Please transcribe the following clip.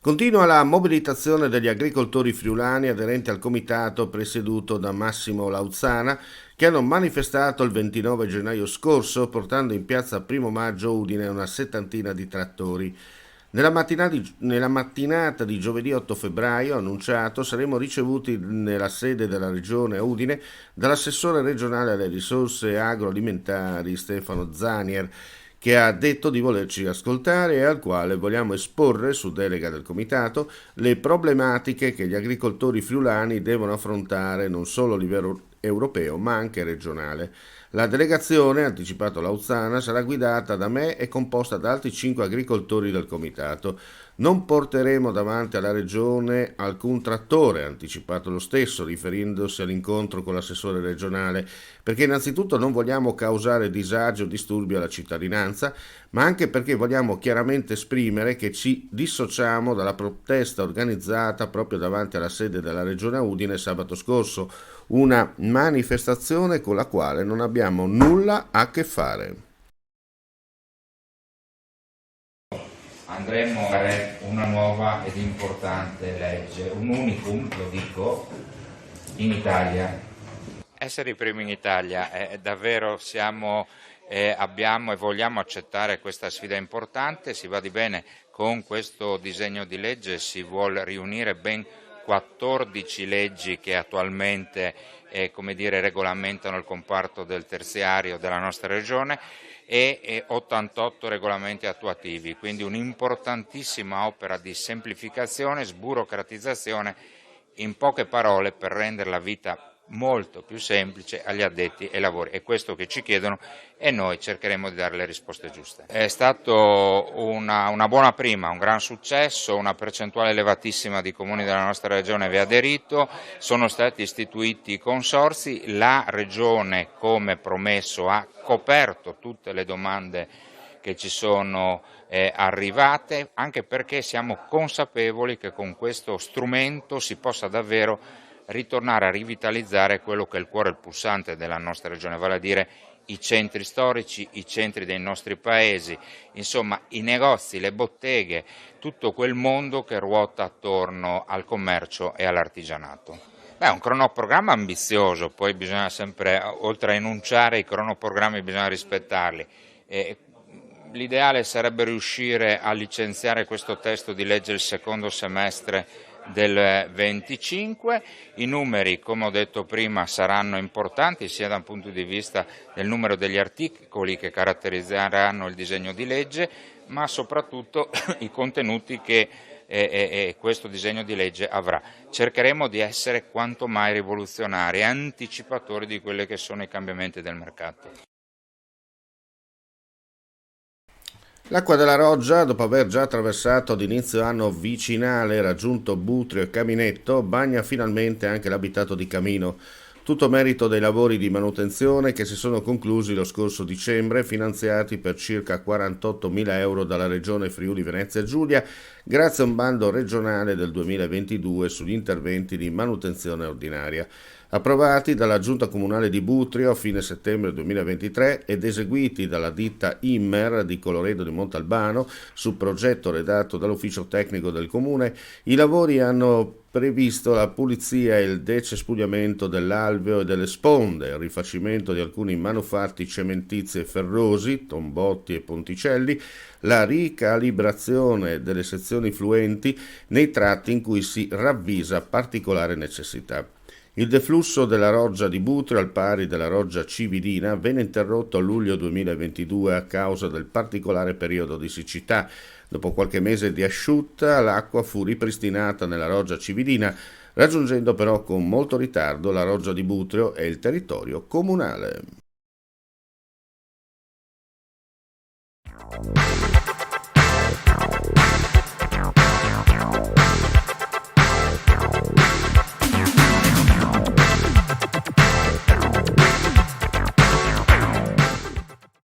Continua la mobilitazione degli agricoltori friulani aderenti al comitato presieduto da Massimo Lauzzana, che hanno manifestato il 29 gennaio scorso portando in piazza Primo Maggio Udine una settantina di trattori. Nella mattinata di giovedì 8 febbraio, annunciato, saremo ricevuti nella sede della regione Udine dall'assessore regionale alle risorse agroalimentari Stefano Zanier, che ha detto di volerci ascoltare e al quale vogliamo esporre, su delega del comitato, le problematiche che gli agricoltori friulani devono affrontare non solo a livello europeo ma anche regionale. La delegazione, anticipato Lauzzana, sarà guidata da me e composta da altri 5 agricoltori del comitato. Non porteremo davanti alla regione alcun trattore, ha anticipato lo stesso, riferendosi all'incontro con l'assessore regionale, perché innanzitutto non vogliamo causare disagio o disturbi alla cittadinanza, ma anche perché vogliamo chiaramente esprimere che ci dissociamo dalla protesta organizzata proprio davanti alla sede della regione Udine sabato scorso, una manifestazione con la quale non abbiamo nulla a che fare. Andremo a fare una nuova ed importante legge, un unicum, lo dico, in Italia. Essere i primi in Italia, davvero abbiamo e vogliamo accettare questa sfida importante. Si va di bene con questo disegno di legge, si vuol riunire ben 14 leggi che attualmente regolamentano il comparto del terziario della nostra regione e 88 regolamenti attuativi, quindi un'importantissima opera di semplificazione, sburocratizzazione, in poche parole per rendere la vita molto più semplice agli addetti ai lavori. È questo che ci chiedono e noi cercheremo di dare le risposte giuste. È stato una buona prima, un gran successo, una percentuale elevatissima di comuni della nostra regione vi ha aderito, sono stati istituiti i consorzi, la regione come promesso ha coperto tutte le domande che ci sono arrivate, anche perché siamo consapevoli che con questo strumento si possa davvero ritornare a rivitalizzare quello che è il cuore, il pulsante della nostra regione, vale a dire i centri storici, i centri dei nostri paesi, insomma i negozi, le botteghe, tutto quel mondo che ruota attorno al commercio e all'artigianato. È un cronoprogramma ambizioso, poi bisogna sempre, oltre a enunciare i cronoprogrammi, bisogna rispettarli. L'ideale sarebbe riuscire a licenziare questo testo di legge il secondo semestre del 25. I numeri, come ho detto prima, saranno importanti sia da un punto di vista del numero degli articoli che caratterizzeranno il disegno di legge, ma soprattutto i contenuti che questo disegno di legge avrà. Cercheremo di essere quanto mai rivoluzionari, anticipatori di quelli che sono i cambiamenti del mercato. L'acqua della Roggia, dopo aver già attraversato ad inizio anno vicinale e raggiunto Butrio e Caminetto, bagna finalmente anche l'abitato di Camino. Tutto merito dei lavori di manutenzione che si sono conclusi lo scorso dicembre, finanziati per circa 48.000 euro dalla Regione Friuli Venezia Giulia, grazie a un bando regionale del 2022 sugli interventi di manutenzione ordinaria, approvati dalla Giunta Comunale di Butrio a fine settembre 2023 ed eseguiti dalla ditta Immer di Colloredo di Montalbano su progetto redatto dall'ufficio tecnico del comune. I lavori hanno previsto la pulizia e il decespugliamento dell'alveo e delle sponde, il rifacimento di alcuni manufatti cementizi e ferrosi, tombotti e ponticelli, la ricalibrazione delle sezioni fluenti nei tratti in cui si ravvisa particolare necessità. Il deflusso della Roggia di Butrio, al pari della Roggia Cividina, venne interrotto a luglio 2022 a causa del particolare periodo di siccità. Dopo qualche mese di asciutta, l'acqua fu ripristinata nella Roggia Cividina, raggiungendo però con molto ritardo la Roggia di Butrio e il territorio comunale.